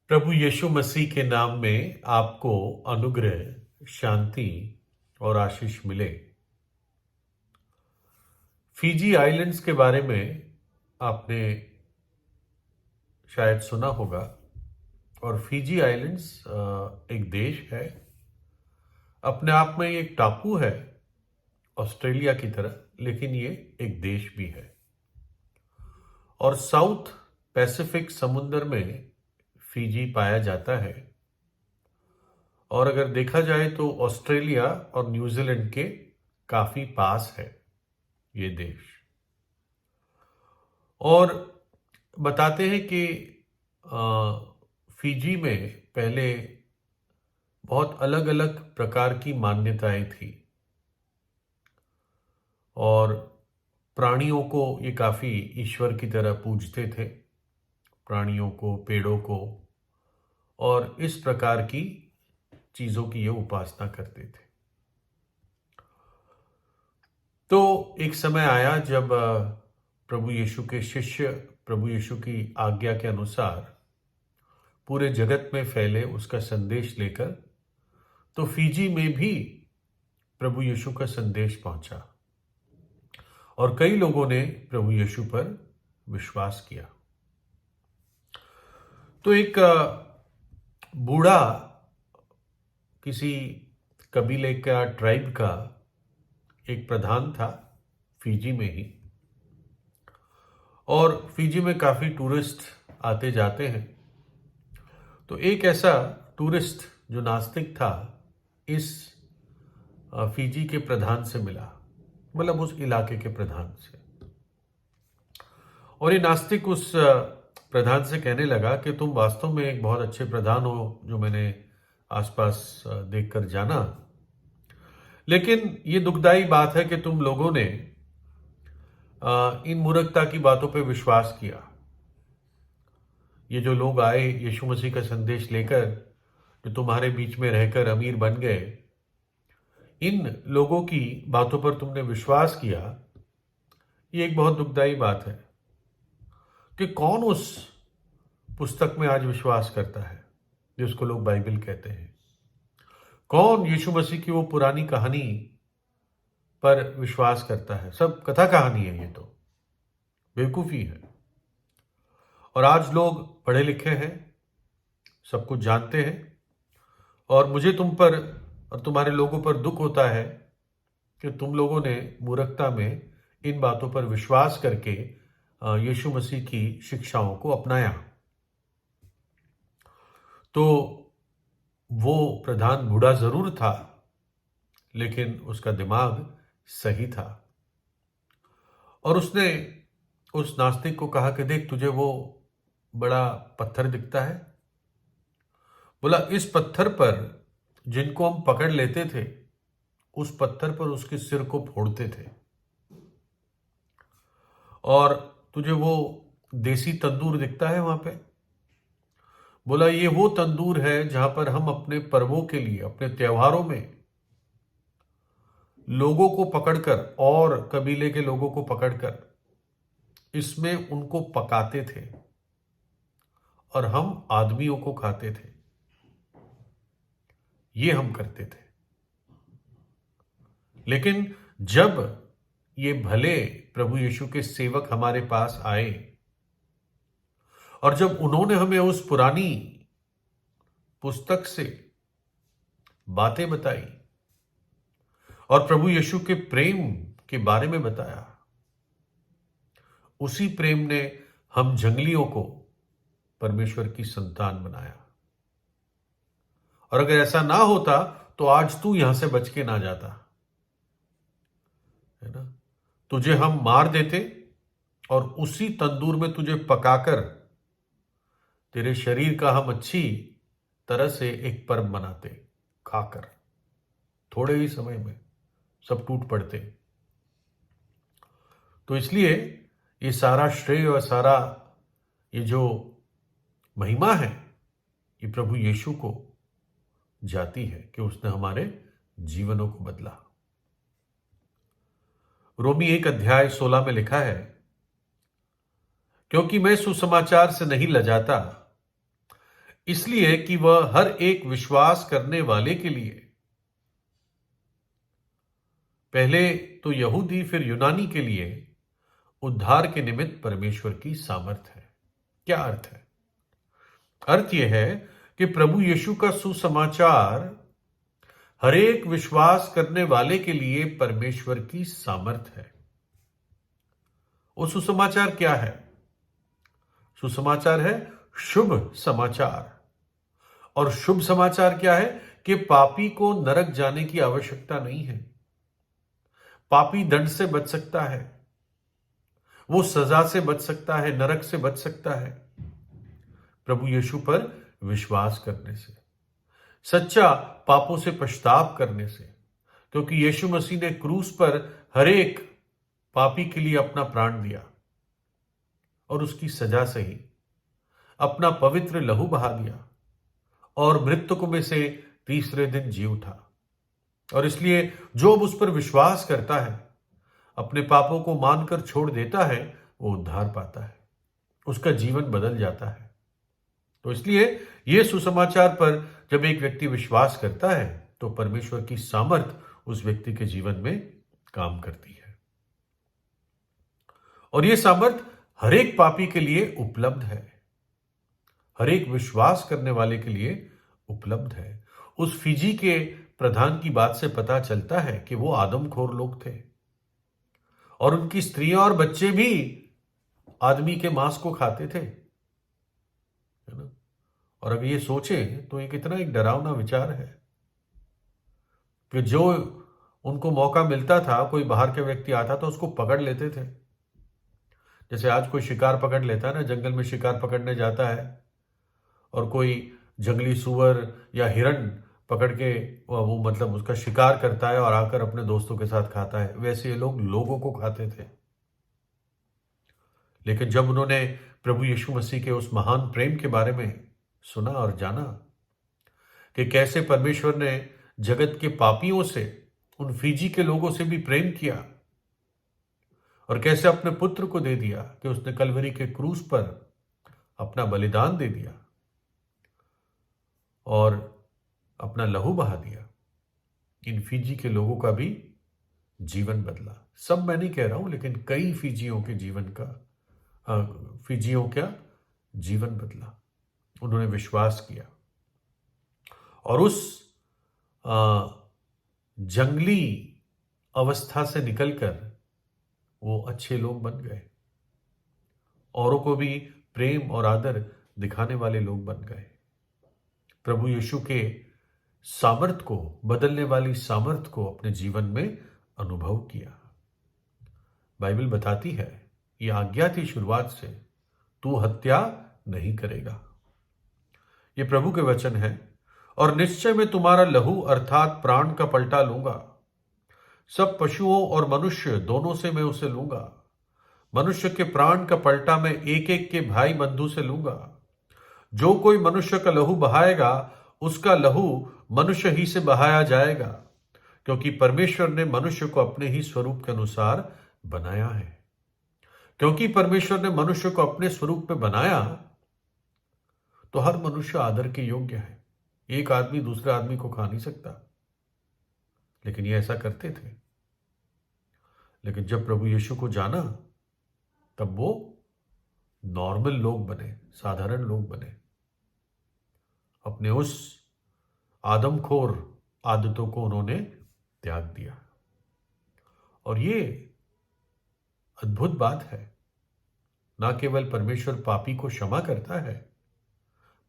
प्रभु यीशु मसीह के नाम में आपको अनुग्रह, शांति और आशीष मिले। फिजी आइलैंड्स के बारे में आपने शायद सुना होगा। और फिजी आइलैंड्स एक देश है, अपने आप में एक टापू है ऑस्ट्रेलिया की तरह, लेकिन ये एक देश भी है। और साउथ पैसिफिक समुद्र में फिजी पाया जाता है। और अगर देखा जाए तो ऑस्ट्रेलिया और न्यूजीलैंड के काफी पास है ये देश। और बताते हैं कि फिजी में पहले बहुत अलग अलग प्रकार की मान्यताएं थी और प्राणियों को ये काफी ईश्वर की तरह पूजते थे, प्राणियों को, पेड़ों को, और इस प्रकार की चीजों की ये उपासना करते थे। तो एक समय आया जब प्रभु यीशु के शिष्य प्रभु यीशु की आज्ञा के अनुसार पूरे जगत में फैले उसका संदेश लेकर, तो फिजी में भी प्रभु यीशु का संदेश पहुंचा और कई लोगों ने प्रभु यीशु पर विश्वास किया। तो एक बूढ़ा किसी कबीले का, ट्राइब का एक प्रधान था फिजी में ही। और फिजी में काफी टूरिस्ट आते जाते हैं। तो एक ऐसा टूरिस्ट जो नास्तिक था, इस फिजी के प्रधान से मिला, मतलब उस इलाके के प्रधान से। और ये नास्तिक उस प्रधान से कहने लगा कि तुम वास्तव में एक बहुत अच्छे प्रधान हो, जो मैंने आसपास देखकर जाना, लेकिन ये दुखदाई बात है कि तुम लोगों ने इन मूर्खता की बातों पे विश्वास किया। ये जो लोग आए यीशु मसीह का संदेश लेकर, जो तुम्हारे बीच में रहकर अमीर बन गए, इन लोगों की बातों पर तुमने विश्वास किया। ये एक बहुत दुखदाई बात है कि कौन उस पुस्तक में आज विश्वास करता है जिसको लोग बाइबल कहते हैं। कौन यीशु मसीह की वो पुरानी कहानी पर विश्वास करता है। सब कथा कहानी है, ये तो बेवकूफी है। और आज लोग पढ़े लिखे हैं, सब कुछ जानते हैं, और मुझे तुम पर और तुम्हारे लोगों पर दुख होता है कि तुम लोगों ने मूर्खता में इन बातों पर विश्वास करके यीशु मसीह की शिक्षाओं को अपनाया। तो वो प्रधान बूढ़ा जरूर था, लेकिन उसका दिमाग सही था। और उसने उस नास्तिक को कहा कि देख, तुझे वो बड़ा पत्थर दिखता है? बोला, इस पत्थर पर जिनको हम पकड़ लेते थे, उस पत्थर पर उसके सिर को फोड़ते थे। और तुझे वो देसी तंदूर दिखता है वहां पे? बोला, ये वो तंदूर है जहां पर हम अपने पर्वों के लिए, अपने त्योहारों में लोगों को पकड़कर, और कबीले के लोगों को पकड़कर इसमें उनको पकाते थे और हम आदमियों को खाते थे। ये हम करते थे। लेकिन जब ये भले प्रभु यीशु के सेवक हमारे पास आए और जब उन्होंने हमें उस पुरानी पुस्तक से बातें बताई और प्रभु यीशु के प्रेम के बारे में बताया, उसी प्रेम ने हम जंगलियों को परमेश्वर की संतान बनाया। और अगर ऐसा ना होता तो आज तू यहां से बच के ना जाता, है ना? तुझे हम मार देते और उसी तंदूर में तुझे पकाकर तेरे शरीर का हम अच्छी तरह से एक पर्व बनाते, खाकर थोड़े ही समय में सब टूट पड़ते। तो इसलिए ये सारा श्रेय और सारा ये जो महिमा है, ये प्रभु यीशु को जाती है कि उसने हमारे जीवनों को बदला। रोमी 1:16 में लिखा है, क्योंकि मैं सुसमाचार से नहीं लजाता, इसलिए कि वह हर एक विश्वास करने वाले के लिए, पहले तो यहूदी फिर यूनानी के लिए, उद्धार के निमित्त परमेश्वर की सामर्थ है। क्या अर्थ है? अर्थ यह है कि प्रभु यीशु का सुसमाचार हर एक विश्वास करने वाले के लिए परमेश्वर की सामर्थ है। वो सुसमाचार क्या है? सुसमाचार है शुभ समाचार। और शुभ समाचार क्या है? कि पापी को नरक जाने की आवश्यकता नहीं है। पापी दंड से बच सकता है, वो सजा से बच सकता है, नरक से बच सकता है प्रभु यीशु पर विश्वास करने से, सच्चा पापों से पछताव करने से। क्योंकि यीशु मसीह ने क्रूस पर हर एक पापी के लिए अपना प्राण दिया और उसकी सजा सही, अपना पवित्र लहू बहा दिया और मृतकों में से तीसरे दिन जी उठा। और इसलिए जो अब उस पर विश्वास करता है, अपने पापों को मानकर छोड़ देता है, वो उद्धार पाता है, उसका जीवन बदल जाता है। तो इसलिए यह सुसमाचार पर जब एक व्यक्ति विश्वास करता है तो परमेश्वर की सामर्थ उस व्यक्ति के जीवन में काम करती है। और यह सामर्थ हर एक पापी के लिए उपलब्ध है, हर एक विश्वास करने वाले के लिए उपलब्ध है। उस फिजी के प्रधान की बात से पता चलता है कि वो आदमखोर लोग थे और उनकी स्त्रियां और बच्चे भी आदमी के मांस को खाते थे, है ना। और अगर ये सोचें तो ये कितना एक डरावना विचार है कि जो उनको मौका मिलता था, कोई बाहर के व्यक्ति आता तो उसको पकड़ लेते थे। जैसे आज कोई शिकार पकड़ लेता है ना, जंगल में शिकार पकड़ने जाता है और कोई जंगली सुअर या हिरण पकड़ के वो मतलब उसका शिकार करता है और आकर अपने दोस्तों के साथ खाता है, वैसे ये लोग लोगों को खाते थे। लेकिन जब उन्होंने प्रभु यीशु मसीह के उस महान प्रेम के बारे में सुना और जाना कि कैसे परमेश्वर ने जगत के पापियों से, उन फिजी के लोगों से भी प्रेम किया और कैसे अपने पुत्र को दे दिया, कि उसने कलवरी के क्रूस पर अपना बलिदान दे दिया और अपना लहू बहा दिया, इन फिजी के लोगों का भी जीवन बदला। सब मैं नहीं कह रहा हूं, लेकिन कई फिजियों के जीवन का, फिजियों का जीवन बदला। उन्होंने विश्वास किया और उस जंगली अवस्था से निकलकर वो अच्छे लोग बन गए, औरों को भी प्रेम और आदर दिखाने वाले लोग बन गए। प्रभु यीशु के सामर्थ को, बदलने वाली सामर्थ को अपने जीवन में अनुभव किया। बाइबल बताती है, यह आज्ञा थी शुरुआत से, तू हत्या नहीं करेगा। यह प्रभु के वचन है। और निश्चय में तुम्हारा लहू अर्थात प्राण का पलटा लूंगा, सब पशुओं और मनुष्य दोनों से मैं उसे लूंगा। मनुष्य के प्राण का पलटा मैं एक एक के भाई बंधु से लूंगा। जो कोई मनुष्य का लहू बहाएगा, उसका लहू मनुष्य ही से बहाया जाएगा, क्योंकि परमेश्वर ने मनुष्य को अपने ही स्वरूप के अनुसार बनाया है। क्योंकि परमेश्वर ने मनुष्य को अपने स्वरूप में बनाया, तो हर मनुष्य आदर के योग्य है। एक आदमी दूसरे आदमी को खा नहीं सकता, लेकिन ये ऐसा करते थे। लेकिन जब प्रभु यीशु को जाना, तब वो नॉर्मल लोग बने, साधारण लोग बने। अपने उस आदमखोर आदतों को उन्होंने त्याग दिया। और ये अद्भुत बात है, ना केवल परमेश्वर पापी को क्षमा करता है,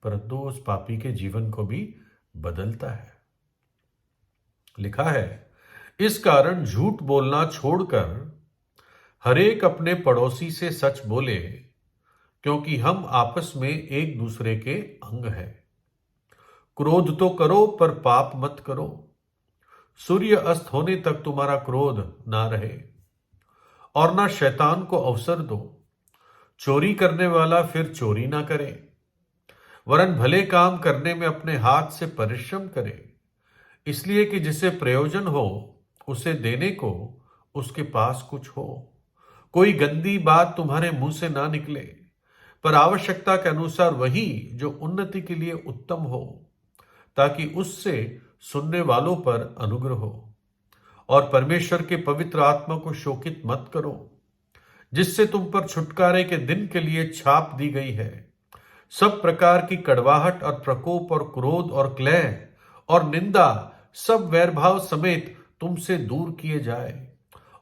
परंतु उस पापी के जीवन को भी बदलता है। लिखा है, इस कारण झूठ बोलना छोड़कर हरेक अपने पड़ोसी से सच बोले, क्योंकि हम आपस में एक दूसरे के अंग हैं। क्रोध तो करो पर पाप मत करो। सूर्य अस्त होने तक तुम्हारा क्रोध ना रहे और ना शैतान को अवसर दो। चोरी करने वाला फिर चोरी ना करे, वरन भले काम करने में अपने हाथ से परिश्रम करे, इसलिए कि जिसे प्रयोजन हो उसे देने को उसके पास कुछ हो। कोई गंदी बात तुम्हारे मुंह से ना निकले, पर आवश्यकता के अनुसार वही जो उन्नति के लिए उत्तम हो, ताकि उससे सुनने वालों पर अनुग्रह हो। और परमेश्वर के पवित्र आत्मा को शोकित मत करो, जिससे तुम पर छुटकारे के दिन के लिए छाप दी गई है। सब प्रकार की कड़वाहट और प्रकोप और क्रोध और क्लह और निंदा सब वैरभाव समेत तुमसे दूर किए जाए,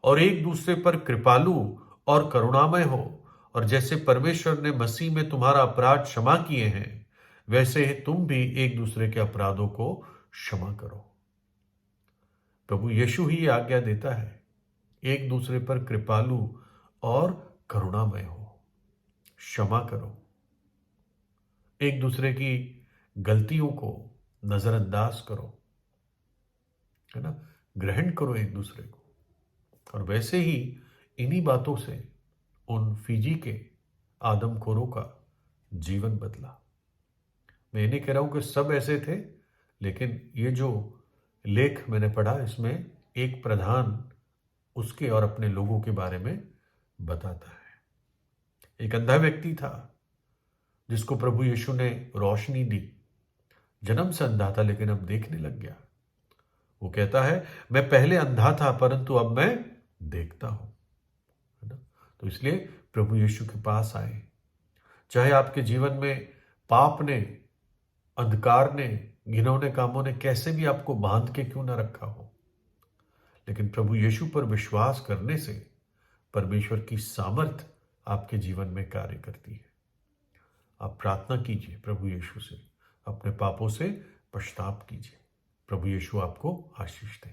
और एक दूसरे पर कृपालु और करुणामय हो। और जैसे परमेश्वर ने मसीह में तुम्हारा अपराध क्षमा किए हैं, वैसे ही तुम भी एक दूसरे के अपराधों को क्षमा करो। प्रभु यीशु ही आज्ञा देता है, एक दूसरे पर कृपालु और करुणामय हो, क्षमा करो, एक दूसरे की गलतियों को नजरअंदाज करो, है ना, ग्रहण करो एक दूसरे को। और वैसे ही इन्हीं बातों से उन फिजी के आदमखोरों का जीवन बदला। मैं ये नहीं कह रहा हूं कि सब ऐसे थे, लेकिन ये जो लेख मैंने पढ़ा, इसमें एक प्रधान उसके और अपने लोगों के बारे में बताता है। एक अंधा व्यक्ति था जिसको प्रभु यीशु ने रोशनी दी। जन्म से अंधा था, लेकिन अब देखने लग गया। वो कहता है, मैं पहले अंधा था परंतु अब मैं देखता हूं, है ना। तो इसलिए प्रभु यीशु के पास आए। चाहे आपके जीवन में पाप ने, अंधकार ने, घिनौने कामों ने कैसे भी आपको बांध के क्यों ना रखा हो, लेकिन प्रभु यीशु पर विश्वास करने से परमेश्वर की सामर्थ आपके जीवन में कार्य करती है। आप प्रार्थना कीजिए प्रभु यीशु से, अपने पापों से पश्चाताप कीजिए। प्रभु यीशु आपको आशीष दे।